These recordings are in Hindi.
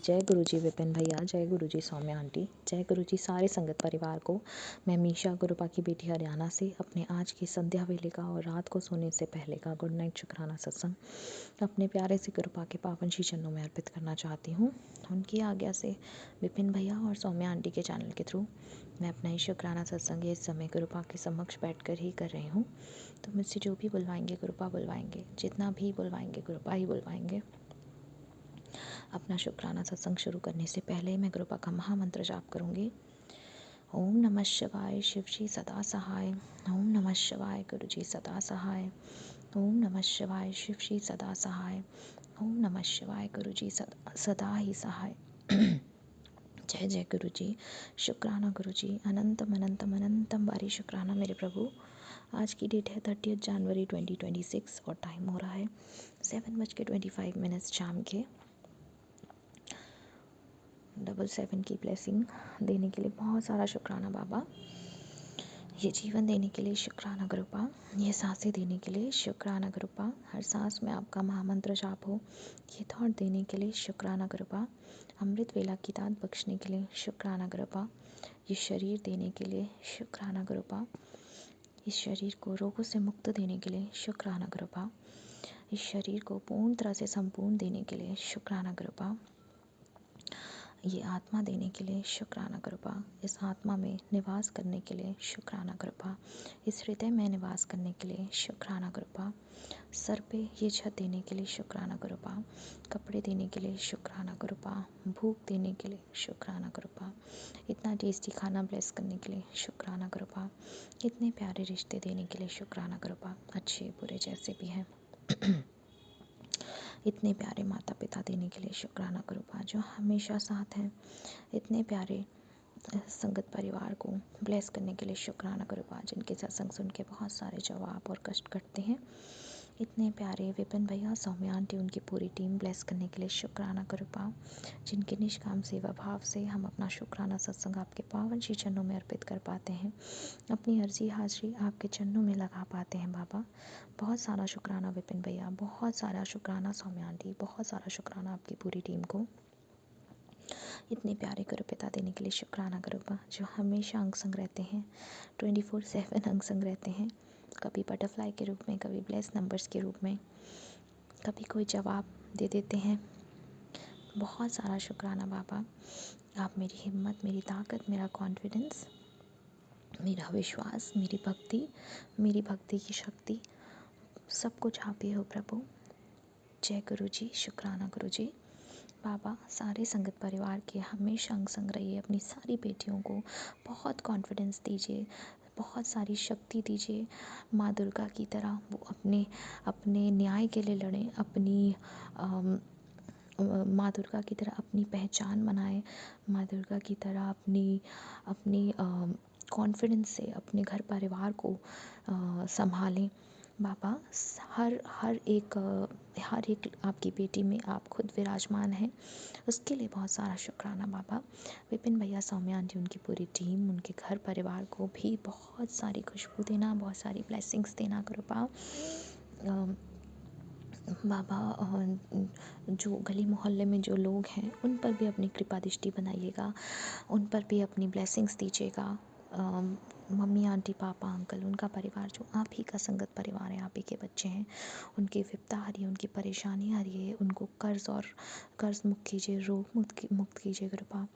जय गुरुजी विपिन भैया, जय गुरुजी सौम्या आंटी, जय गुरुजी सारे संगत परिवार को। मैं मीशा गुरुपा की बेटी हरियाणा से अपने आज की संध्या वेले का और रात को सोने से पहले का गुड नाइट शुक्राना सत्संग अपने प्यारे से गुरुपा के पावन श्री चरणों में अर्पित करना चाहती हूँ। उनकी आज्ञा से विपिन भैया और सौम्या आंटी के चैनल के थ्रू मैं अपना ही शुक्राना सत्संग इस समय गुरुपा के समक्ष बैठकर ही कर रही हूँ। तो मुझसे जो भी बुलवाएंगे गुरुपा बुलवाएंगे, जितना भी बुलवाएंगे गुरुपा ही बुलवाएंगे। अपना शुक्राना सत्संग शुरू करने से पहले मैं गुरुपा का महामंत्र जाप करूंगी। ओम नमः शिवाय, शिव जी सदा सहाय। ओम नमः शिवाय, गुरु जी सदा सहाय। ओम नमः शिवाय, शिव जी सदा सहाय। ओम नमः शिवाय, गुरु जी सदा ही सहाय। जय जय गुरु जी, शुक्राना गुरु जी, अनंतम अनंतम अनंतम बारी शुक्राना मेरे प्रभु। आज की डेट है 30 जनवरी 2026 और टाइम हो रहा है 7:25 शाम के। 7 की ब्लेसिंग देने के लिए बहुत सारा शुक्राना बाबा। ये जीवन देने के लिए शुक्राना गुरुपा, ये सांसें देने के लिए शुक्राना गुरुपा, हर सांस में आपका महामंत्र जाप हो ये थॉट देने के लिए शुक्राना गुरुपा, अमृत वेला की दात बख्शने के लिए शुक्राना गुरुपा, ये शरीर देने के लिए शुक्राना गुरुपा, इस शरीर को रोगों से मुक्त देने के लिए शुक्राना गुरुपा, इस शरीर को पूर्ण तरह से संपूर्ण देने के लिए शुक्राना गुरुपा, ये आत्मा देने के लिए शुक्राना गुरुपा, इस आत्मा में निवास करने के लिए शुक्राना गुरुपा, इस हृदय में निवास करने के लिए शुक्राना गुरुपा, सर पे ये छत देने के लिए शुक्राना गुरुपा, कपड़े देने के लिए शुक्राना गुरुपा, भूख देने के लिए शुक्राना गुरुपा, इतना टेस्टी खाना ब्लेस करने के लिए शुक्राना गुरुपा, इतने प्यारे रिश्ते देने के लिए शुक्राना गुरुपा, अच्छे बुरे जैसे भी हैं। इतने प्यारे माता पिता देने के लिए शुक्राना गुरुपा, जो हमेशा साथ हैं। इतने प्यारे संगत परिवार को ब्लेस करने के लिए शुक्राना गुरुपा, जिनके सत्संग सुन के बहुत सारे जवाब और कष्ट कटते हैं। इतने प्यारे विपिन भैया, सौम्या आंटी, उनकी पूरी टीम ब्लेस करने के लिए शुक्राना गुरुपा, जिनके निष्काम सेवा भाव से हम अपना शुक्राना सत्संग आपके पावन श्री चरणों में अर्पित कर पाते हैं, अपनी अर्जी हाजिरी आपके चरणों में लगा पाते हैं बाबा। बहुत सारा शुक्राना विपिन भैया, बहुत सारा शुक्राना सौम्या आंटी, बहुत सारा शुक्राना आपकी पूरी टीम को। इतने प्यारे गुरु पिता देने के लिए शुक्राना गुरुपा, जो हमेशा अंग संग रहते हैं, 24/7 अंग संग रहते हैं, कभी बटरफ्लाई के रूप में, कभी ब्लेस नंबर्स के रूप में, कभी कोई जवाब दे देते हैं। बहुत सारा शुक्राना बाबा। आप मेरी हिम्मत, मेरी ताकत, मेरा कॉन्फिडेंस, मेरा विश्वास, मेरी भक्ति की शक्ति, सब कुछ आप ही हो प्रभु। जय गुरु जी, शुक्राना गुरु जी। बाबा सारे संगत परिवार के हमेशा अंग संग रहिए, अपनी सारी बेटियों को बहुत कॉन्फिडेंस दीजिए, बहुत सारी शक्ति दीजिए। माँ दुर्गा की तरह वो अपने अपने न्याय के लिए लड़ें, अपनी माँ दुर्गा की तरह अपनी पहचान बनाएं, माँ दुर्गा की तरह अपनी अपनी कॉन्फिडेंस से अपने घर परिवार को संभालें। बाबा हर एक आपकी बेटी में आप खुद विराजमान हैं, उसके लिए बहुत सारा शुक्राना बाबा। विपिन भैया, सौम्या आंटी, उनकी पूरी टीम, उनके घर परिवार को भी बहुत सारी खुशबू देना, बहुत सारी ब्लेसिंग्स देना कृपा बाबा। जो गली मोहल्ले में जो लोग हैं उन पर भी अपनी कृपा दृष्टि बनाइएगा, उन पर भी अपनी ब्लेसिंग्स दीजिएगा। मम्मी, आंटी, पापा, अंकल, उनका परिवार जो आप ही का संगत परिवार है, आप ही के बच्चे हैं, उनकी विपदा हरिए, उनकी परेशानी हरिए, उनको कर्ज मुक्त कीजिए, रोग मुक्त कीजिए कृपा।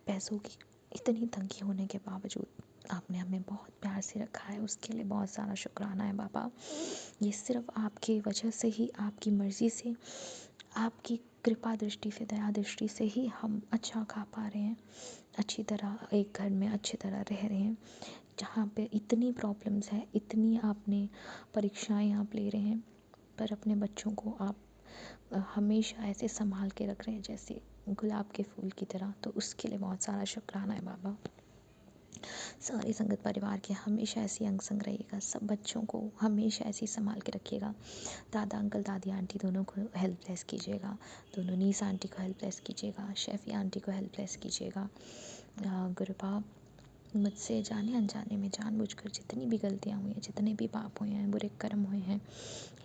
पैसों की इतनी तंगी होने के बावजूद आपने हमें बहुत प्यार से रखा है, उसके लिए बहुत सारा शुक्राना है बाबा। ये सिर्फ आपकी वजह से ही, आपकी मर्ज़ी से, आपकी कृपा दृष्टि से, दया दृष्टि से ही हम अच्छा खा पा रहे हैं, अच्छी तरह एक घर में अच्छी तरह रह रहे हैं। जहाँ पे इतनी प्रॉब्लम्स हैं, इतनी आपने परीक्षाएं आप ले रहे हैं, पर अपने बच्चों को आप हमेशा ऐसे संभाल के रख रहे हैं जैसे गुलाब के फूल की तरह। तो उसके लिए बहुत सारा शुक्राना है बाबा। सारे संगत परिवार के हमेशा ऐसी अंग संग रहिएगा, सब बच्चों को हमेशा ऐसे ही संभाल के रखिएगा। दादा अंकल, दादी आंटी दोनों को हेल्पलेस कीजिएगा, दोनों नीस आंटी को हेल्पलेस कीजिएगा, शेफ़ी आंटी को हेल्पलेस कीजिएगा। गुरुपा मुझसे जाने अनजाने में जानबूझकर जितनी भी गलतियाँ हुई हैं, जितने भी पाप हुए हैं, बुरे कर्म हुए हैं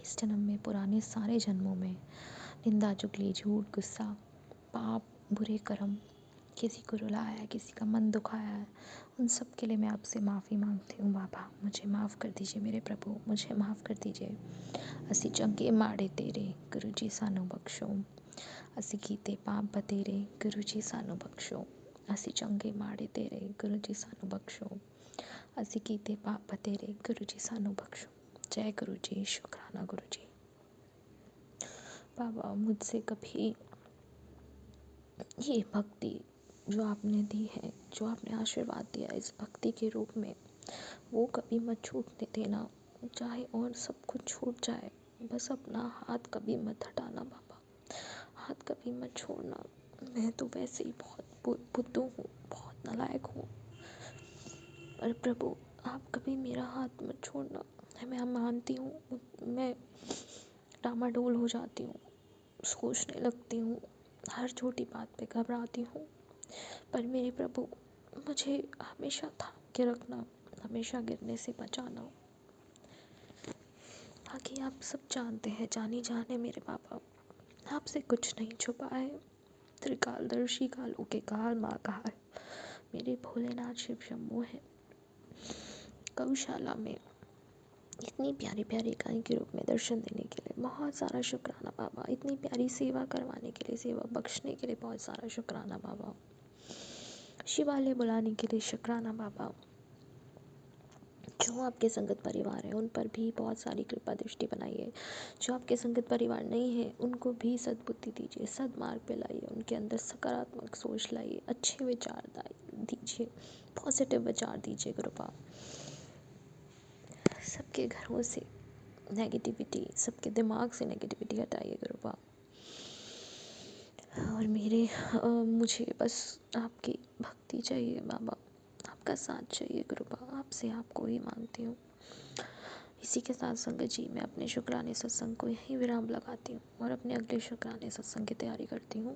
इस जन्म में, पुराने सारे जन्मों में, निंदा, चुगली, झूठ, गुस्सा, पाप, बुरे कर्म, किसी को रुलाया है, किसी का मन दुखाया है, उन सब के लिए मैं आपसे माफ़ी मांगती हूँ बाबा। मुझे माफ़ कर दीजिए मेरे प्रभु, मुझे माफ़ कर दीजिए। असी चंगे माड़े तेरे गुरु जी सानू बख्शो, असी कीते पाप बतेरे गुरु जी सानू बख्शो। असी चंगे माड़े तेरे गुरु जी सानू बख्शो, असी कीते पाप बतेरे गुरु जी सानू बख्शो। जय गुरु जी, शुक्राना गुरु जी। बाबा मुझसे कभी ये भक्ति जो आपने दी है, जो आपने आशीर्वाद दिया इस भक्ति के रूप में, वो कभी मत छूटने देना। चाहे और सब कुछ छूट जाए, बस अपना हाथ कभी मत हटाना बाबा, हाथ कभी मत छोड़ना। मैं तो वैसे ही बहुत बुद्धू हूँ, बहुत नालायक हूँ, पर प्रभु आप कभी मेरा हाथ मत छोड़ना। मैं मानती हूँ मैं डामाडोल हो जाती हूँ, सोचने लगती हूँ, हर छोटी बात पे घबराती हूँ, पर मेरे प्रभु मुझे हमेशा थाम के रखना, हमेशा गिरने से बचाना। बाकी आप सब जानते हैं, जानी जाने मेरे बाबा, आपसे कुछ नहीं छुपा है। त्रिकालदर्शी कालों के काल महाकाल मेरे भोलेनाथ शिव शंभू हैं। गौशाला में इतनी प्यारी प्यारी गाय के रूप में दर्शन देने के लिए बहुत सारा शुक्राना बाबा, इतनी प्यारी सेवा करवाने के लिए, सेवा बख्शने के लिए बहुत सारा शुक्राना बाबा, शिवालय बुलाने के लिए शुक्राना बाबा। जो आपके संगत परिवार है उन पर भी बहुत सारी कृपा दृष्टि बनाइए, जो आपके संगत परिवार नहीं है उनको भी सद्बुद्धि दीजिए, सद्मार्ग पे लाइए, उनके अंदर सकारात्मक सोच लाइए, अच्छे विचार दीजिए, पॉजिटिव विचार दीजिए कृपा। सबके घरों से नेगेटिविटी, सबके दिमाग से नेगेटिविटी हटाइए कृपा। और मुझे बस आपकी भक्ति चाहिए बाबा, आपका साथ चाहिए कृपा, आपसे आपको ही मांगती हूँ। इसी के साथ संगत जी मैं अपने शुक्राने सत्संग को यहीं विराम लगाती हूँ और अपने अगले शुक्राने सत्संग की तैयारी करती हूँ।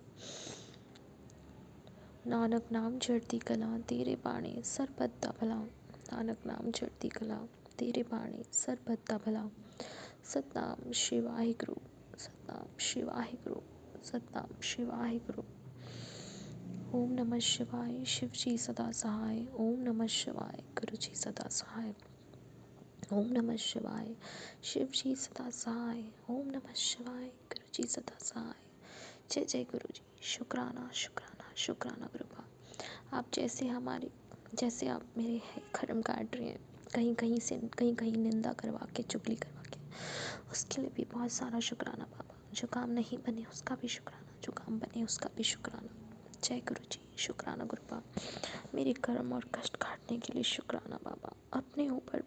नानक नाम चढ़ती कला तेरे बाणे सरबत्ता भला, नानक नाम चढ़ती कला तेरे बाणे सरबत्ता भला। सतनाम शिवाय गुरु, सतनाम शिवाय गुरु, सतनाम शिवाय गुरु। ओम नमः शिवाय, शिव जी सदा सहाय। ओम नमः शिवाय, गुरु जी सदा सहाय। ओम नमः शिवाय, शिव जी सदा सहाय। ओम नमः शिवाय, गुरु जी सदा सहाय। जय जय गुरु जी, शुक्राना शुक्राना शुक्राना कृपा। आप जैसे आप मेरे कर्म काट रहे हैं, कहीं कहीं से कहीं कहीं निंदा करवा के, चुगली करवा के, उसके लिए भी बहुत सारा शुक्राना बाबा। जो काम नहीं बने उसका भी शुक्राना, जो काम बने उसका भी शुक्राना। जय गुरु जी, शुक्राना कृपा। मेरे कर्म और कष्ट काटने के लिए शुक्राना बाबा, अपने ऊपर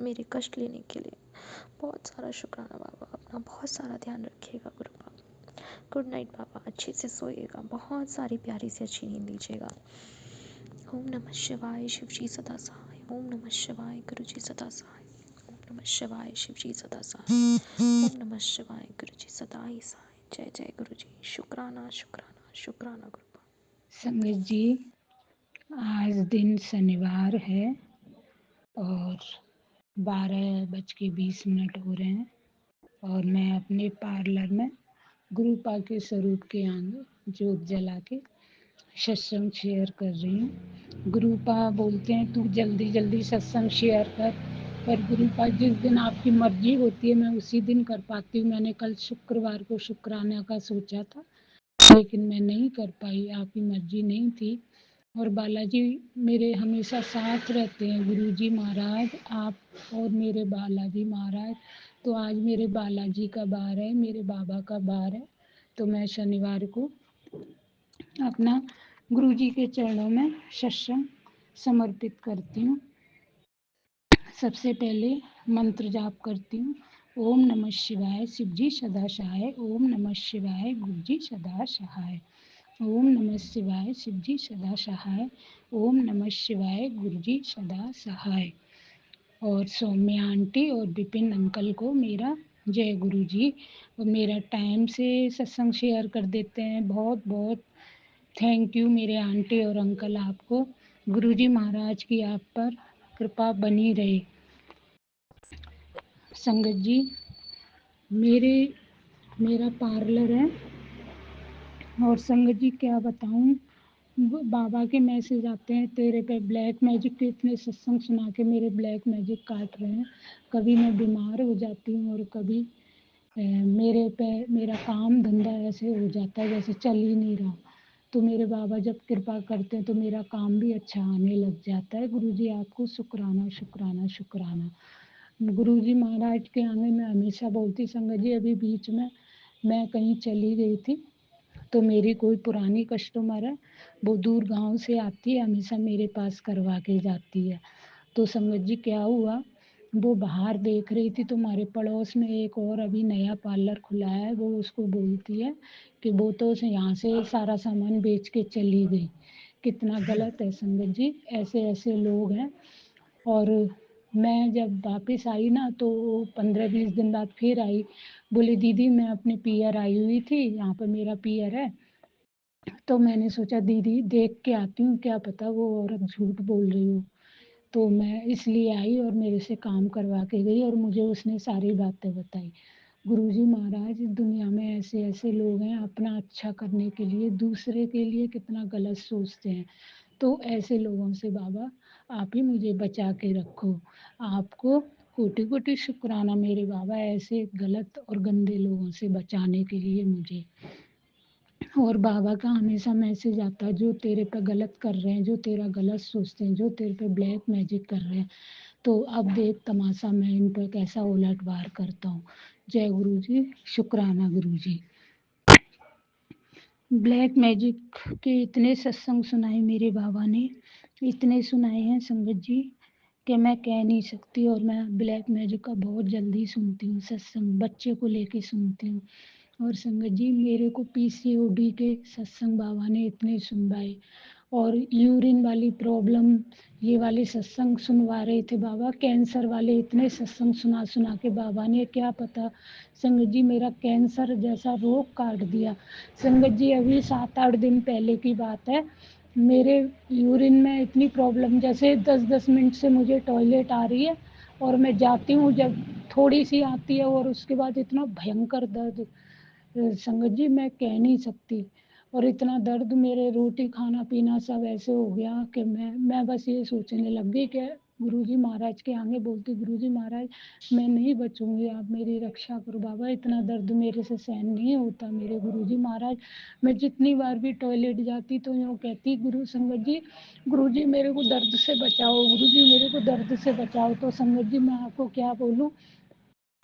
मेरे कष्ट लेने के लिए बहुत सारा शुक्राना बाबा। अपना बहुत सारा ध्यान रखिएगा कृपा। गुड नाइट बाबा, अच्छे से सोइएगा, बहुत सारी प्यारी सी अच्छी नींद लीजिएगा। ओम नमः शिवाय, शिव जी सदा सहाय। ओम नमः शिवाय, गुरु जी सदा सहाय। ओम नमः शिवाय, शिव जी सदा सहाय। ओम नमः शिवाय, गुरु जी सदा ही सहाय। जय जय गुरु जी, शुक्राना शुक्राना शुक्राना कृपा। संगत जी, आज दिन शनिवार है और 12:20 हो रहे हैं और मैं अपने पार्लर में गुरुपा के स्वरूप के आगे जोत जला के सत्संग शेयर कर रही हूँ। गुरुपा बोलते हैं तू जल्दी जल्दी सत्संग शेयर कर, पर गुरुपा जिस दिन आपकी मर्जी होती है मैं उसी दिन कर पाती हूँ। मैंने कल शुक्रवार को शुक्राना का सोचा था, लेकिन मैं नहीं कर पाई, आपकी मर्जी नहीं थी। और बालाजी मेरे हमेशा साथ रहते हैं, गुरुजी महाराज आप और मेरे बालाजी महाराज। तो आज मेरे बालाजी का बार है, मेरे बाबा का बार है, तो मैं शनिवार को अपना गुरुजी के चरणों में सत्संग समर्पित करती हूँ। सबसे पहले मंत्र जाप करती हूँ। ओम नमः शिवाय, शिव जी सदा सहाय। ओम नमः शिवाय, गुरु जी सदा सहाय। ओम नमः शिवाय, शिव जी सदा सहाय। ओम नमः शिवाय, गुरु जी सदा सहाय। और सौम्या आंटी और विपिन अंकल को मेरा जय गुरु जी। और मेरा टाइम से सत्संग शेयर कर देते हैं, बहुत बहुत थैंक यू मेरे आंटी और अंकल। आपको गुरु जी महाराज की आप पर कृपा बनी रहे। संगत जी, मेरा पार्लर है और संगत जी क्या बताऊं, बाबा के मैसेज आते हैं तेरे पे ब्लैक मैजिक के इतने सत्संग सुना के मेरे ब्लैक मैजिक काट रहे हैं। कभी मैं बीमार हो जाती हूँ और कभी मेरे पे मेरा काम धंधा ऐसे हो जाता है जैसे चल ही नहीं रहा। तो मेरे बाबा जब कृपा करते हैं तो मेरा काम भी अच्छा आने लग जाता है। गुरु जी आपको शुक्राना शुक्राना शुक्राना। गुरु जी महाराज के आगे मैं हमेशा बोलती, संगत जी अभी बीच में मैं कहीं चली गई थी तो मेरी कोई पुरानी कस्टमर है, वो दूर गांव से आती है, हमेशा मेरे पास करवा के जाती है। तो संगत जी क्या हुआ, वो बाहर देख रही थी, तो हमारे पड़ोस में एक और अभी नया पार्लर खुला है, वो उसको बोलती है कि वो तो यहाँ से सारा सामान बेच के चली गई। कितना गलत है संगत जी, ऐसे ऐसे लोग हैं। और मैं जब वापस आई ना तो 15-20 दिन बाद फिर आई, बोली दीदी मैं अपने पियर आई हुई थी, यहाँ पर मेरा पियर है, तो मैंने सोचा दीदी देख के आती हूँ, क्या पता वो औरत झूठ बोल रही हो। तो मैं इसलिए आई और मेरे से काम करवा के गई और मुझे उसने सारी बातें बताई। गुरुजी महाराज दुनिया में ऐसे ऐसे लोग हैं, अपना अच्छा करने के लिए दूसरे के लिए कितना गलत सोचते हैं। तो ऐसे लोगों से बाबा आप ही मुझे बचा के रखो। आपको कोटि कोटि शुक्राना मेरे बाबा, ऐसे गलत और गंदे लोगों से बचाने के लिए मुझे। और बाबा का हमेशा मैसेज आता है, जो तेरे पे गलत कर रहे हैं, जो तेरा गलत सोचते हैं, जो तेरे पे ब्लैक मैजिक कर रहे हैं, तो अब देख तमाशा मैं इन पर कैसा उलटवार करता हूँ। जय गुरु जी, शुक्राना गुरु जी। ब्लैक मैजिक के इतने सत्संग सुनाए मेरे बाबा ने, इतने सुनाए हैं संगत जी कि मैं कह नहीं सकती। और मैं ब्लैक मैजिक का बहुत जल्दी सुनती हूँ सत्संग, बच्चे को लेके सुनती हूँ। और संगत जी मेरे को पीसीओडी के सत्संग बाबा ने इतने सुनवाए, और यूरिन वाली प्रॉब्लम ये वाले सत्संग सुनवा रहे थे बाबा, कैंसर वाले इतने सत्संग सुना सुना के बाबा ने क्या पता संगत जी मेरा कैंसर जैसा रोग काट दिया। संगत जी अभी 7-8 दिन पहले की बात है, मेरे यूरिन में इतनी प्रॉब्लम, जैसे 10-10 मिनट से मुझे टॉयलेट आ रही है और मैं जाती हूँ, जब थोड़ी सी आती है और उसके बाद इतना भयंकर दर्द, संगत जी मैं कह नहीं सकती। और इतना दर्द, मेरे रोटी खाना पीना सब ऐसे हो गया कि मैं बस ये सोचने लग गई कि गुरुजी महाराज के आगे बोलती, गुरुजी महाराज मैं नहीं बचूंगी, आप मेरी रक्षा करो बाबा, इतना दर्द मेरे से सहन नहीं होता मेरे गुरुजी महाराज। मैं जितनी बार भी टॉयलेट जाती तो यूँ कहती, गुरु संगत जी गुरुजी मेरे को दर्द से बचाओ, गुरुजी मेरे को दर्द से बचाओ। तो संगत जी मैं आपको क्या बोलूँ,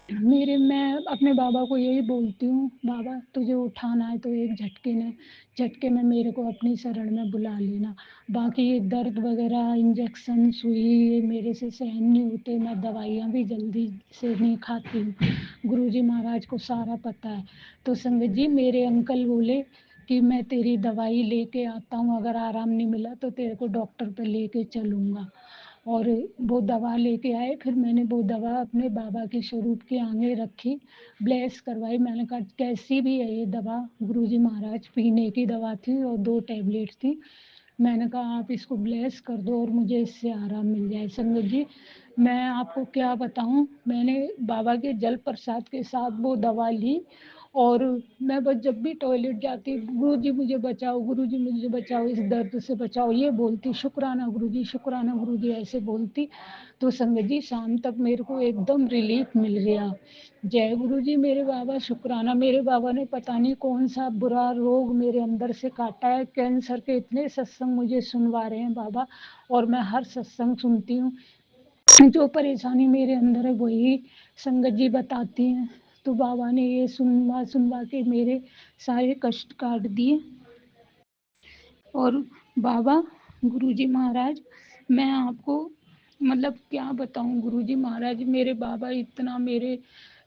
मैं अपने बाबा को यही बोलती हूँ, बाबा तुझे उठाना है तो एक झटके में मेरे को अपनी शरण में बुला लेना। बाकी ये दर्द वगैरह इंजेक्शन सुई ये मेरे से सहन नहीं होते, मैं दवाइयाँ भी जल्दी से नहीं खाती हूँ, गुरुजी महाराज को सारा पता है। तो संगत जी मेरे अंकल बोले कि मैं तेरी दवाई लेके आता हूँ, अगर आराम नहीं मिला तो तेरे को डॉक्टर पे लेके चलूँगा। और वो दवा लेके आए, फिर मैंने वो दवा अपने बाबा के स्वरूप के आगे रखी, ब्लेस करवाई। मैंने कहा कैसी भी है ये दवा गुरुजी महाराज, पीने की दवा थी और 2 टैबलेट थी। मैंने कहा आप इसको ब्लेस कर दो और मुझे इससे आराम मिल जाए। संगत जी मैं आपको क्या बताऊं, मैंने बाबा के जल प्रसाद के साथ वो दवा ली, और मैं बस जब भी टॉयलेट जाती, गुरु जी मुझे बचाओ, गुरु जी मुझे बचाओ, इस दर्द से बचाओ, ये बोलती, शुक्राना गुरु जी, शुक्राना गुरु जी, ऐसे बोलती। तो संगत जी शाम तक मेरे को एकदम रिलीफ मिल गया। जय गुरु जी मेरे बाबा, शुक्राना मेरे बाबा ने पता नहीं कौन सा बुरा रोग मेरे अंदर से काटा है। कैंसर के इतने सत्संग मुझे सुनवा रहे हैं बाबा, और मैं हर सत्संग सुनती हूँ, जो परेशानी मेरे अंदर है वही संगत जी बताती हैं। तो बाबा ने ये सुनवा सुनवा के मेरे सारे कष्ट काट दिए। और बाबा गुरुजी महाराज मैं आपको मतलब क्या बताऊं, गुरुजी महाराज मेरे बाबा इतना मेरे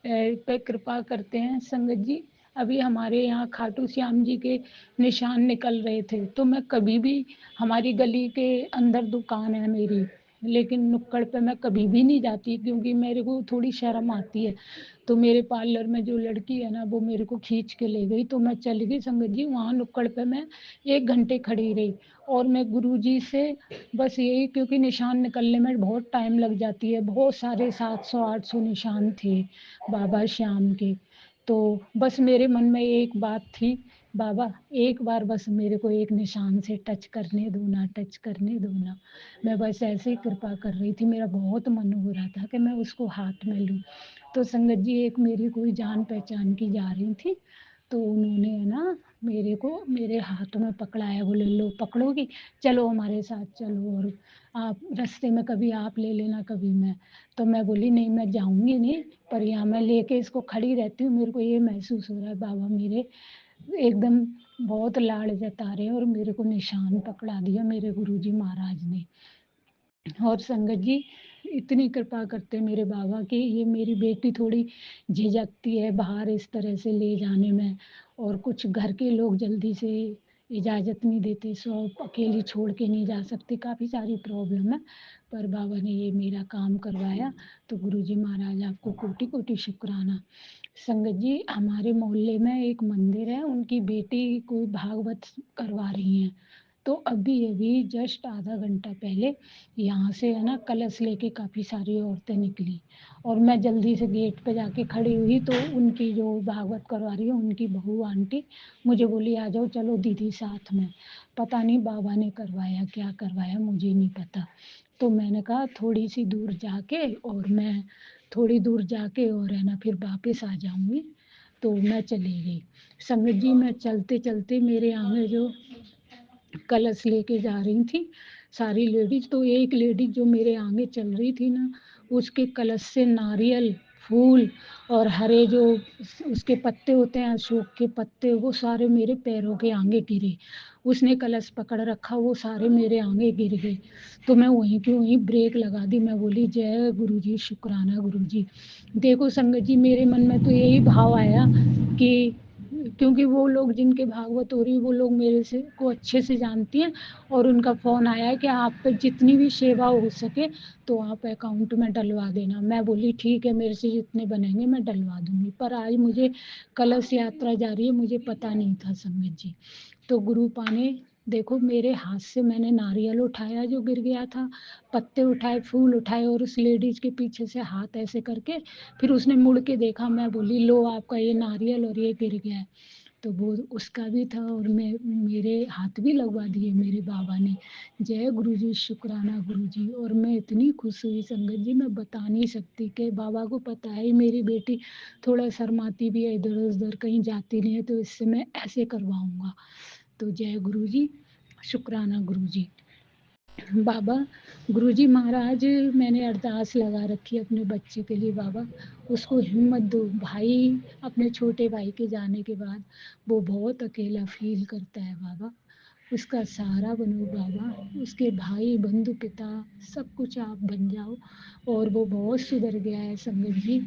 पे कृपा करते हैं। संगत जी अभी हमारे यहाँ खाटू श्याम जी के निशान निकल रहे थे, तो मैं कभी भी, हमारी गली के अंदर दुकान है मेरी, लेकिन नुक्कड़ पे मैं कभी भी नहीं जाती क्योंकि मेरे को थोड़ी शर्म आती है। तो मेरे पार्लर में जो लड़की है ना वो मेरे को खींच के ले गई, तो मैं चली गई संगत जी वहाँ नुक्कड़ पे मैं 1 घंटे खड़ी रही। और मैं गुरुजी से बस यही, क्योंकि निशान निकलने में बहुत टाइम लग जाती है, बहुत सारे 700-800 निशान थे बाबा श्याम के। तो बस मेरे मन में एक बात थी, बाबा एक बार बस मेरे को एक निशान से टच करने दो ना, टच करने दो ना। मैं बस ऐसे ही कृपा कर रही थी, मेरा बहुत मन हो रहा था कि मैं उसको हाथ में लूँ। तो संगत जी एक मेरी कोई जान पहचान की जा रही थी, तो उन्होंने है ना मेरे को मेरे हाथ में पकड़ाया, बोले लो पकड़ोगी, चलो हमारे साथ चलो, और आप रास्ते में कभी आप ले लेना कभी मैं। तो मैं बोली नहीं मैं जाऊंगी नहीं, पर यहाँ मैं लेके इसको खड़ी रहती हूँ, मेरे को ये महसूस हो रहा है बाबा मेरे एकदम बहुत लाड़ जता रहे हैं, और मेरे को निशान पकड़ा दिया मेरे गुरुजी महाराज ने। और संगत जी इतनी कृपा करते मेरे बाबा कि ये मेरी बेटी थोड़ी झिझकती है बाहर इस तरह से ले जाने में, और कुछ घर के लोग जल्दी से इजाज़त नहीं देते, सो अकेली छोड़ के नहीं जा सकती, काफ़ी सारी प्रॉब्लम है। पर बाबा ने ये मेरा काम करवाया, तो गुरुजी महाराज आपको कोटि कोटि शुक्राना। संगत जी हमारे मोहल्ले में एक मंदिर है, उनकी बेटी कोई भागवत करवा रही हैं, तो अभी अभी जस्ट आधा घंटा पहले यहाँ से है ना कलश लेके काफ़ी सारी औरतें निकली, और मैं जल्दी से गेट पे जाके खड़ी हुई, तो उनकी जो भागवत करवा रही है उनकी बहू आंटी मुझे बोली आ जाओ चलो दीदी साथ में। पता नहीं बाबा ने करवाया क्या करवाया मुझे नहीं पता। तो मैंने कहा थोड़ी सी दूर जाके, और मैं थोड़ी दूर जाके और है ना फिर वापस आ जाऊंगी, तो मैं चली गई। संगत जी मैं चलते चलते मेरे आगे जो कलश लेके जा रही थी सारी लेडीज, तो एक लेडीज जो मेरे आगे चल रही थी ना, उसके कलश से नारियल फूल और हरे जो उसके पत्ते होते हैं अशोक के पत्ते, वो सारे मेरे पैरों के आगे गिरे। उसने कलश पकड़ रखा, वो सारे मेरे आगे गिर गए। तो मैं वहीं की वहीं ब्रेक लगा दी, मैं बोली जय गुरु जी, शुक्राना गुरु जी। देखो संगत जी मेरे मन में तो यही भाव आया कि क्योंकि वो लोग जिनके भागवत हो रही वो लोग मेरे से को अच्छे से जानती हैं, और उनका फ़ोन आया है कि आप पे जितनी भी सेवा हो सके तो आप अकाउंट में डलवा देना। मैं बोली ठीक है मेरे से जितने बनेंगे मैं डलवा दूंगी। पर आज मुझे कलश यात्रा जा रही है, मुझे पता नहीं था संगत जी। तो गुरु पाने देखो मेरे हाथ से मैंने नारियल उठाया जो गिर गया था, पत्ते उठाए फूल उठाए, और उस लेडीज के पीछे से हाथ ऐसे करके फिर उसने मुड़ के देखा, मैं बोली लो आपका ये नारियल और ये गिर गया है। तो वो उसका भी था, और मैं मेरे हाथ भी लगवा दिए मेरे बाबा ने। जय गुरु जी, शुक्राना गुरु जी। और मैं इतनी खुश हुई संगत जी मैं बता नहीं सकती कि बाबा को पता है मेरी बेटी थोड़ा शर्माती भी है, इधर उधर कहीं जाती नहीं है, तो इससे मैं ऐसे करवाऊंगा। तो जय गुरु जी, शुक्राना गुरु जी। बाबा गुरुजी महाराज मैंने अरदास लगा रखी है अपने बच्चे के लिए, बाबा उसको हिम्मत दो। भाई अपने छोटे भाई के जाने के बाद वो बहुत अकेला फील करता है बाबा, उसका सहारा बनो बाबा, उसके भाई बंधु पिता सब कुछ आप बन जाओ। और वो बहुत सुधर गया है संगत जी,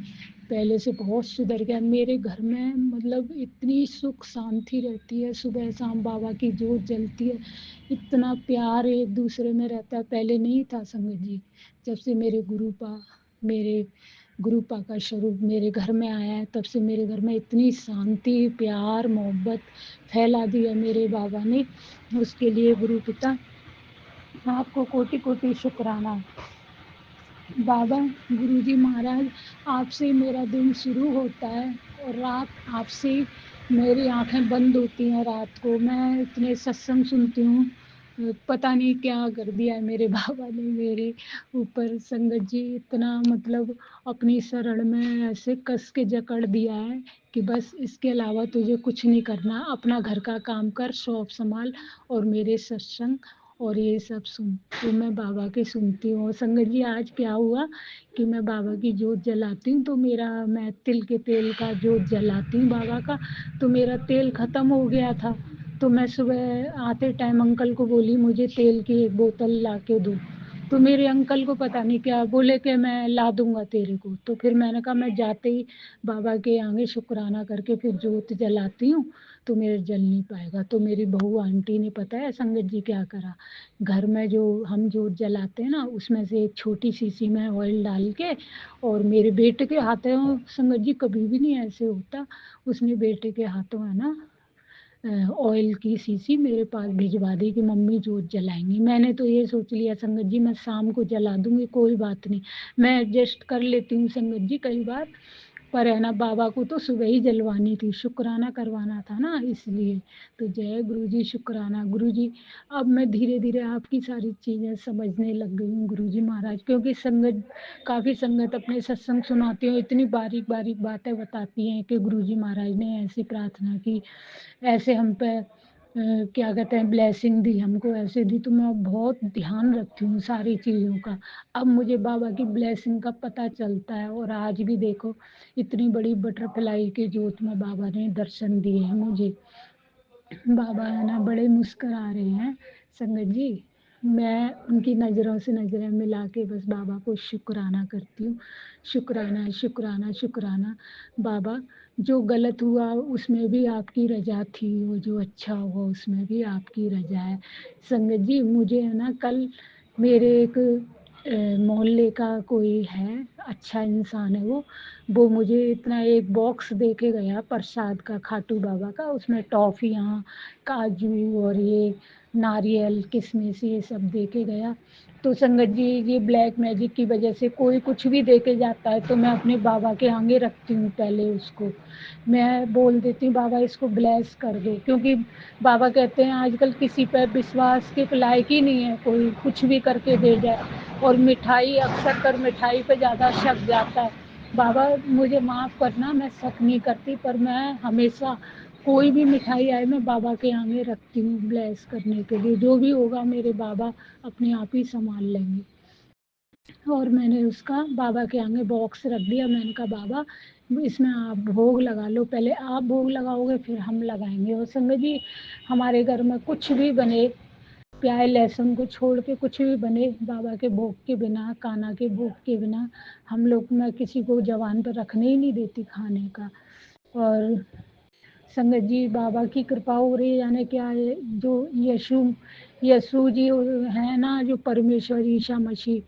पहले से बहुत सुधर गया। मेरे घर में मतलब इतनी सुख शांति रहती है, सुबह शाम बाबा की जोत जलती है, इतना प्यार एक दूसरे में रहता है, पहले नहीं था संगत जी। जब से मेरे गुरुपा का स्वरूप मेरे घर में आया है, तब से मेरे घर में इतनी शांति प्यार मोहब्बत फैला दी है मेरे बाबा ने। उसके लिए गुरु पिता आपको कोटि कोटि शुक्राना। बाबा गुरुजी महाराज आपसे मेरा दिन शुरू होता है, और रात आपसे मेरी आंखें बंद होती हैं। रात को मैं इतने सत्संग सुनती हूँ, पता नहीं क्या कर दिया है मेरे बाबा ने मेरे ऊपर संगत जी, इतना मतलब अपनी शरण में ऐसे कस के जकड़ दिया है कि बस इसके अलावा तुझे कुछ नहीं करना, अपना घर का काम कर, शॉप संभाल और मेरे सत्संग और ये सब सुन। तो मैं बाबा के सुनती हूँ। संगत जी आज क्या हुआ कि मैं बाबा की जोत जलाती हूँ, तो मैं तिल के तेल का जोत जलाती हूँ बाबा का, तो मेरा तेल खत्म हो गया था। तो मैं सुबह आते टाइम अंकल को बोली मुझे तेल की एक बोतल ला के दो, तो मेरे अंकल को पता नहीं क्या बोले कि मैं ला दूंगा तेरे को। तो फिर मैंने कहा मैं जाते ही बाबा के आगे शुक्राना करके फिर जोत जलाती हूँ, तो मेरे जल नहीं पाएगा। तो मेरी बहू आंटी ने पता है संगत जी क्या करा, घर में जो हम जोत जलाते हैं ना उसमें से एक छोटी शीशी में ऑयल डाल के, और मेरे बेटे के हाथों, संगत जी कभी भी नहीं ऐसे होता, उसने बेटे के हाथों है ना ऑयल की शीशी मेरे पास भिजवा दी कि मम्मी जोत जलाएंगी। मैंने तो ये सोच लिया संगत जी मैं शाम को जला दूंगी, कोई बात नहीं, मैं एडजस्ट कर लेती हूँ संगत जी कई बार। पर है ना, बाबा को तो सुबह ही जलवानी थी, शुक्राना करवाना था ना, इसलिए। तो जय गुरु जी, शुक्राना गुरु जी। अब मैं धीरे धीरे आपकी सारी चीज़ें समझने लग गई हूँ गुरु जी महाराज, क्योंकि संगत, काफ़ी संगत अपने सत्संग सुनाती हूँ, इतनी बारीक बारीक बातें बताती हैं कि गुरु जी महाराज ने ऐसी प्रार्थना की, ऐसे हम पे क्या कहते हैं ब्लेसिंग दी, हमको ऐसे दी। तो मैं बहुत ध्यान रखती हूँ सारी चीज़ों का। अब मुझे बाबा की ब्लेसिंग का पता चलता है। और आज भी देखो, इतनी बड़ी बटरफ्लाई के जोत में बाबा ने दर्शन दिए हैं मुझे। बाबा है ना, बड़े मुस्कुरा रहे हैं संगत जी। मैं उनकी नज़रों से नज़रें मिला के बस बाबा को शुक्राना करती हूँ। शुक्राना शुक्राना शुक्राना बाबा। जो गलत हुआ उसमें भी आपकी रजा थी, वो जो अच्छा हुआ उसमें भी आपकी रजा है संगत जी। मुझे है ना, कल मेरे एक मोहल्ले का कोई है, अच्छा इंसान है वो मुझे इतना एक बॉक्स दे के गया प्रसाद का, खाटू बाबा का। उसमें टॉफ़ियाँ, काजू और ये नारियल, किशमिश, ये सब दे के गया। तो संगत जी, ये ब्लैक मैजिक की वजह से कोई कुछ भी दे के जाता है तो मैं अपने बाबा के आगे रखती हूँ। पहले उसको मैं बोल देती हूँ, बाबा इसको ब्लेस कर दो, क्योंकि बाबा कहते हैं आजकल किसी पर विश्वास के लायक ही नहीं है, कोई कुछ भी करके दे जाए। और मिठाई, अक्सर कर मिठाई पे ज़्यादा शक जाता है। बाबा मुझे माफ़ करना, मैं शक नहीं करती, पर मैं हमेशा कोई भी मिठाई आए मैं बाबा के आगे रखती हूँ ब्लेस करने के लिए। जो भी होगा मेरे बाबा अपने आप ही संभाल लेंगे। और मैंने उसका बाबा के आगे बॉक्स रख दिया। मैंने कहा बाबा इसमें आप भोग लगा लो, पहले आप भोग लगाओगे फिर हम लगाएंगे। और संगत जी, हमारे घर में कुछ भी बने, प्याज लहसुन को छोड़ के कुछ भी बने, बाबा के भोग के बिना, कान्हा के भोग के बिना हम लोग, मैं किसी को जवान पर रखने ही नहीं देती खाने का। और संगत जी, बाबा की कृपा हो रही है, यानी क्या है, जो यशु जी है ना, जो परमेश्वर ईशा मसीह,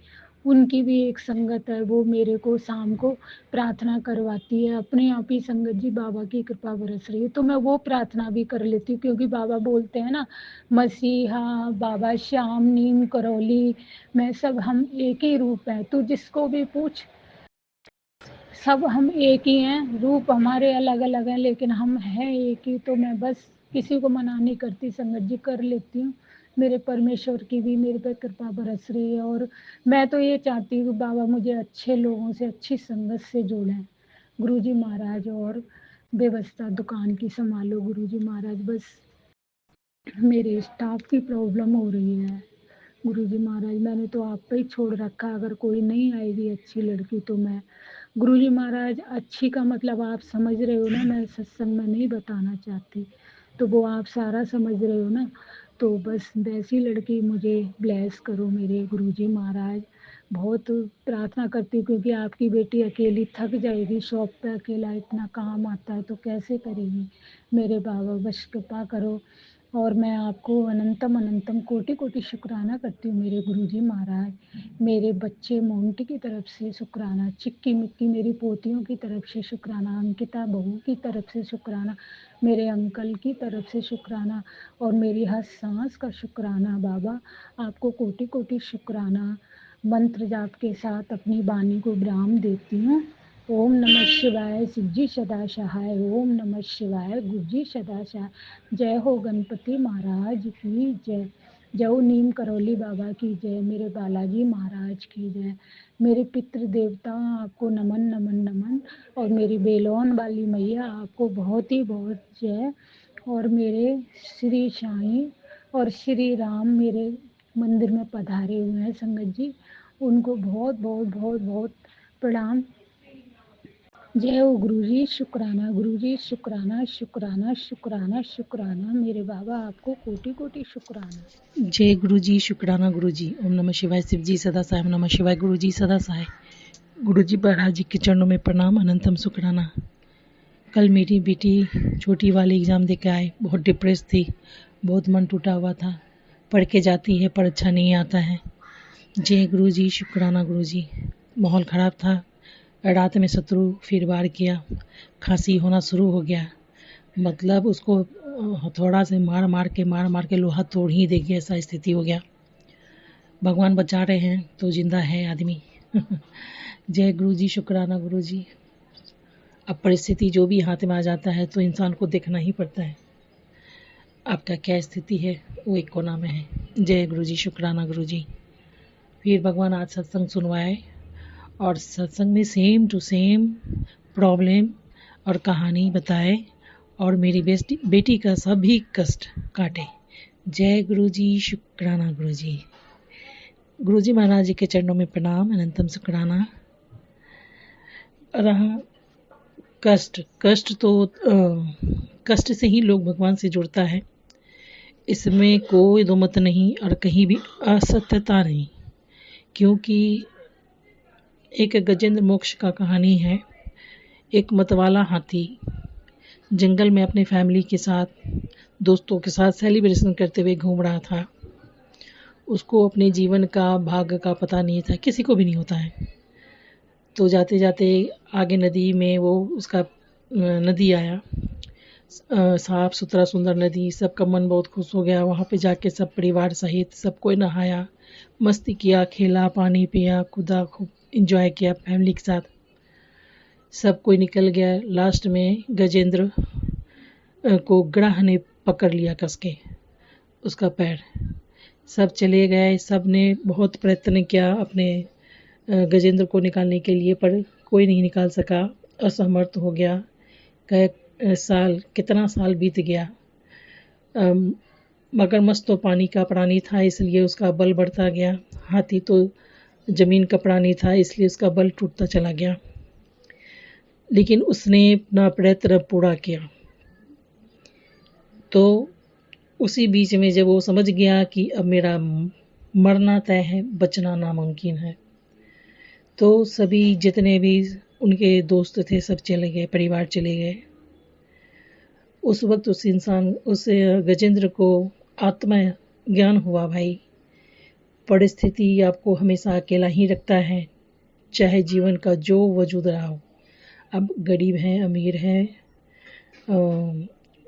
उनकी भी एक संगत है, वो मेरे को शाम को प्रार्थना करवाती है अपने आप ही। संगत जी, बाबा की कृपा बरस रही है तो मैं वो प्रार्थना भी कर लेती हूँ, क्योंकि बाबा बोलते हैं ना, मसीहा, बाबा श्याम, नीम करौली, मैं सब हम एक ही रूप है। तो जिसको भी पूछ, सब हम एक ही हैं, रूप हमारे अलग अलग हैं लेकिन हम हैं एक ही। तो मैं बस किसी को मना नहीं करती संगत जी, कर लेती हूँ। मेरे परमेश्वर की भी मेरे पे कृपा बरस रही है। और मैं तो ये चाहती हूँ कि बाबा मुझे अच्छे लोगों से, अच्छी संगत से जोड़ें गुरु जी महाराज। और व्यवस्था दुकान की संभालो गुरु जी महाराज। बस मेरे स्टाफ की प्रॉब्लम हो रही है गुरु जी महाराज, मैंने तो आप पे ही छोड़ रखा। अगर कोई नहीं आएगी अच्छी लड़की तो मैं, गुरु जी महाराज, अच्छी का मतलब आप समझ रहे हो ना, मैं सत्संग में नहीं बताना चाहती, तो वो आप सारा समझ रहे हो ना। तो बस वैसी लड़की मुझे ब्लेस करो मेरे गुरु जी महाराज। बहुत प्रार्थना करती हूँ, क्योंकि आपकी बेटी अकेली थक जाएगी, शॉप पे अकेला इतना काम आता है तो कैसे करेगी। मेरे बाबा बस कृपा करो। और मैं आपको अनंतम अनंतम कोटि कोटि शुक्राना करती हूँ मेरे गुरुजी महाराज। मेरे बच्चे मोंटी की तरफ से शुक्राना, चिक्की मिक्की मेरी पोतियों की तरफ से शुक्राना, अंकिता बहू की तरफ से शुक्राना, मेरे अंकल की तरफ से शुक्राना, और मेरी हर सांस का शुक्राना। बाबा आपको कोटि कोटि शुक्राना। मंत्र जाप के साथ अपनी वाणी को विराम देती हूँ। ओम नमः शिवाय, शिवजी सदा सहाय। ओम नमः शिवाय, गुरुजी सदा सहाय। जय हो गणपति महाराज की जय। जय हो नीम करौली बाबा की जय। मेरे बालाजी महाराज की जय। मेरे पितृ देवता आपको नमन नमन नमन। और मेरी बेलोन वाली मैया आपको बहुत ही बहुत जय। और मेरे श्री साईं और श्री राम मेरे मंदिर में पधारे हुए हैं संगत जी, उनको बहुत बहुत बहुत बहुत प्रणाम। जय हो गुरुजी, शुक्राना गुरुजी, शुक्राना शुक्राना शुक्राना शुक्राना। मेरे बाबा आपको कोटि कोटि शुक्राना। जय गुरु जी, शुक्राना गुरु जी। ओम नमः शिवाय, शिव जी सदा साहेब नमः शिवाय, गुरु जी सदा सहाय। गुरु जी महाराज जी के चरणों में प्रणाम, अनंतम शुक्राना। कल मेरी बेटी छोटी वाली एग्ज़ाम दे के आए, बहुत डिप्रेस थी, बहुत मन टूटा हुआ था। पढ़ के जाती है पर अच्छा नहीं आता है। जय गुरु जी, शुक्राना गुरु जी। माहौल ख़राब था, रात में शत्रु फिर वार किया, खांसी होना शुरू हो गया, मतलब उसको हथौड़ा से मार मार के लोहा तोड़ ही देगी, ऐसा स्थिति हो गया। भगवान बचा रहे हैं तो जिंदा है आदमी। जय गुरु जी, शुक्राना गुरु जी। अब परिस्थिति जो भी हाथ में आ जाता है तो इंसान को देखना ही पड़ता है आपका क्या स्थिति है, वो एक कोना में है। जय गुरु जी, शुक्राना गुरु जी। फिर भगवान आज सत्संग सुनवाए और सत्संग में सेम टू सेम प्रॉब्लम और कहानी बताए और मेरी बेटी का सभी कष्ट काटे। जय गुरु जी, शुक्राना गुरु जी। गुरु जी महाराज जी के चरणों में प्रणाम, अनंतम शुक्राना। रहा कष्ट तो कष्ट से ही लोग भगवान से जुड़ता है, इसमें कोई दो मत नहीं और कहीं भी असत्यता नहीं, क्योंकि एक गजेंद्र मोक्ष का कहानी है। एक मतवाला हाथी जंगल में अपनी फैमिली के साथ, दोस्तों के साथ सेलिब्रेशन करते हुए घूम रहा था। उसको अपने जीवन का भाग्य का पता नहीं था, किसी को भी नहीं होता है। तो जाते जाते आगे नदी में वो उसका नदी आया, साफ सुथरा सुंदर नदी। सबका मन बहुत खुश हो गया। वहाँ पे जाके सब परिवार सहित सब कोई नहाया, मस्ती किया, खेला, पानी पिया, कूदा, खूब इंजॉय किया फैमिली के साथ। सब कोई निकल गया। लास्ट में गजेंद्र को ग्राह ने पकड़ लिया कस के, उसका पैर। सब चले गए, सब ने बहुत प्रयत्न किया अपने गजेंद्र को निकालने के लिए, पर कोई नहीं निकाल सका, असमर्थ हो गया। कितना साल बीत गया। मगरमच्छ तो पानी का प्राणी था, इसलिए उसका बल बढ़ता गया। हाथी तो जमीन का प्राणी था, इसलिए उसका बल टूटता चला गया। लेकिन उसने अपना प्रयत्न पूरा किया। तो उसी बीच में जब वो समझ गया कि अब मेरा मरना तय है, बचना नामुमकिन है, तो सभी जितने भी उनके दोस्त थे सब चले गए, परिवार चले गए। उस वक्त उस गजेंद्र को आत्मा ज्ञान हुआ, भाई परिस्थिति आपको हमेशा अकेला ही रखता है, चाहे जीवन का जो वजूद रहा हो। अब गरीब है, अमीर है,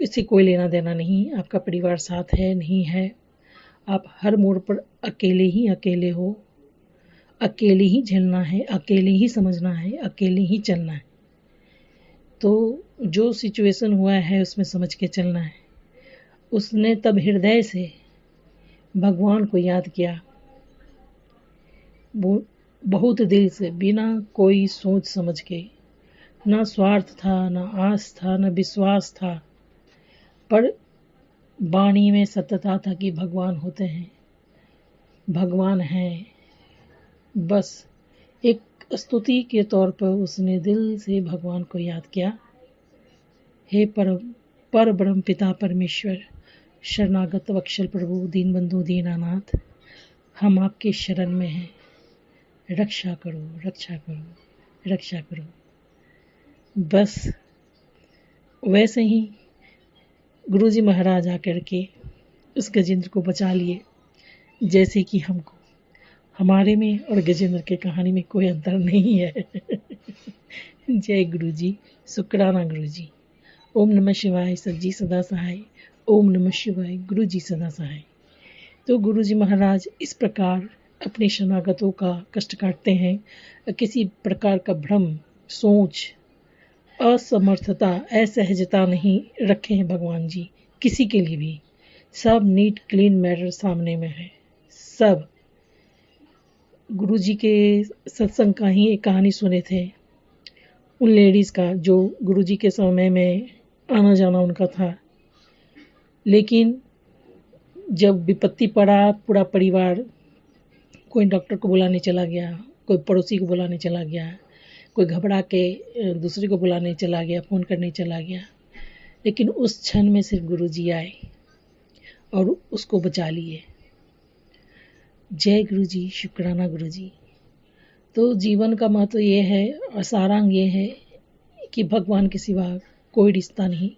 इससे कोई लेना देना नहीं। आपका परिवार साथ है नहीं है, आप हर मोड़ पर अकेले हो। अकेले ही झेलना है, अकेले ही समझना है, अकेले ही चलना है। तो जो सिचुएशन हुआ है उसमें समझ के चलना है। उसने तब हृदय से भगवान को याद किया, बहुत दिल से, बिना कोई सोच समझ के। ना स्वार्थ था, ना आस था, ना विश्वास था, पर वाणी में सत्यता था कि भगवान होते हैं, भगवान हैं। बस एक स्तुति के तौर पर उसने दिल से भगवान को याद किया। हे पर ब्रह्म पिता परमेश्वर, शरणागत वत्सल प्रभु, दीन बंधु दीनानाथ, हम आपके शरण में हैं, रक्षा करो, रक्षा करो, रक्षा करो। बस वैसे ही गुरुजी महाराज आकर के उस गजेंद्र को बचा लिए, जैसे कि हमको, हमारे में और गजेंद्र के कहानी में कोई अंतर नहीं है। जय गुरु जी, शुक्राना गुरु जी। ओम नमः शिवाय, सच्ची सदा सहाय। ओम नमः शिवाय, गुरु जी सदा सहाय। तो गुरु जी महाराज इस प्रकार अपने शरणागतों का कष्ट काटते हैं। किसी प्रकार का भ्रम, सोच, असमर्थता, असहजता नहीं रखे हैं भगवान जी किसी के लिए भी। सब नीट क्लीन मैटर सामने में है। सब गुरु जी के सत्संग का ही एक कहानी सुने थे उन लेडीज़ का, जो गुरु जी के समय में आना जाना उनका था। लेकिन जब विपत्ति पड़ा, पूरा परिवार, कोई डॉक्टर को बुलाने चला गया, कोई पड़ोसी को बुलाने चला गया, कोई घबरा के दूसरे को बुलाने चला गया, फ़ोन करने चला गया। लेकिन उस क्षण में सिर्फ गुरु जी आए और उसको बचा लिए। जय गुरु जी, शुक्राना गुरु जी। तो जीवन का महत्व ये है और सारांग ये है कि भगवान के सिवा कोई रिश्ता नहीं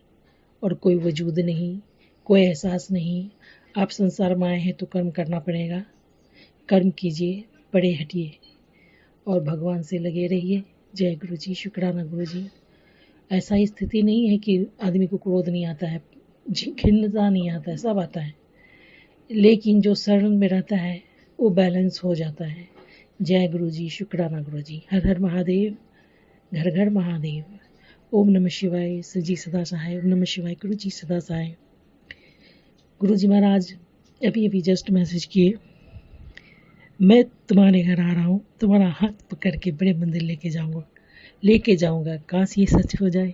और कोई वजूद नहीं, कोई एहसास नहीं। आप संसार में आए हैं तो कर्म करना पड़ेगा। कर्म कीजिए, परे हटिए और भगवान से लगे रहिए। जय गुरु जी, शुक्राना गुरु जी। ऐसा ही स्थिति नहीं है कि आदमी को क्रोध नहीं आता है, खिन्नता नहीं आता है, सब आता है। लेकिन जो शरण में रहता है वो बैलेंस हो जाता है। जय गुरु जी, शुक्राना गुरु जी। हर हर महादेव, घर घर महादेव। ओम नमः शिवाय सजी सदा सहाय। ओम नमः शिवाय गुरु जी सदा सहाय। गुरु जी महाराज अभी अभी जस्ट मैसेज किए, मैं तुम्हारे घर आ रहा हूँ, तुम्हारा हाथ पकड़ के बड़े मंदिर लेके जाऊंगा। काश ये सच हो जाए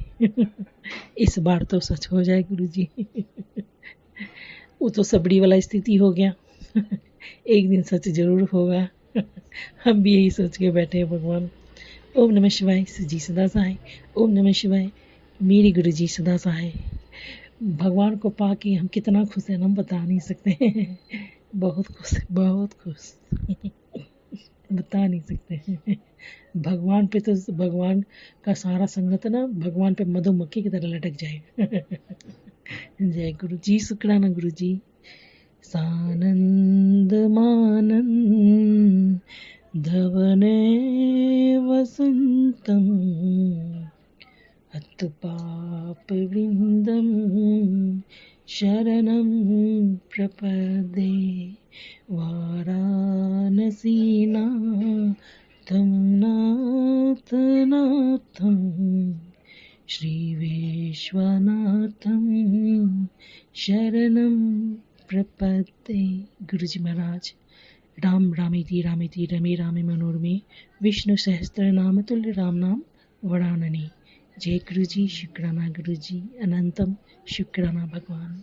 इस बार तो सच हो जाए गुरु जी वो तो सबड़ी वाला स्थिति हो गया एक दिन सच जरूर होगा हम भी यही सोच के बैठे हैं भगवान। ओम नमः शिवाय जी सदा सहाय। ओम नमः शिवाय मेरी गुरु जी सदा सहाय। भगवान को पाके हम कितना खुश हैं हम बता नहीं सकते बहुत खुश बता नहीं सकते भगवान पे तो भगवान का सारा संगत ना भगवान पे मधुमक्खी की तरह लटक जाए जय गुरु जी शुक्राना गुरु जी। सानंद मानंद धवने वसंतम हतपाप वृंदम शरणं प्रपदे वाराणसीनाथं नाथनाथं श्रीविश्वनाथं शरणं प्रपद्ये। गुरुजी महाराज राम रामेति रामेति रमे रामे मनोरमे विष्णु सहस्त्र नाम तुल्य राम नाम वरानने। जय गुरुजी शुक्राना गुरुजी अनंतम शुक्राना भगवान।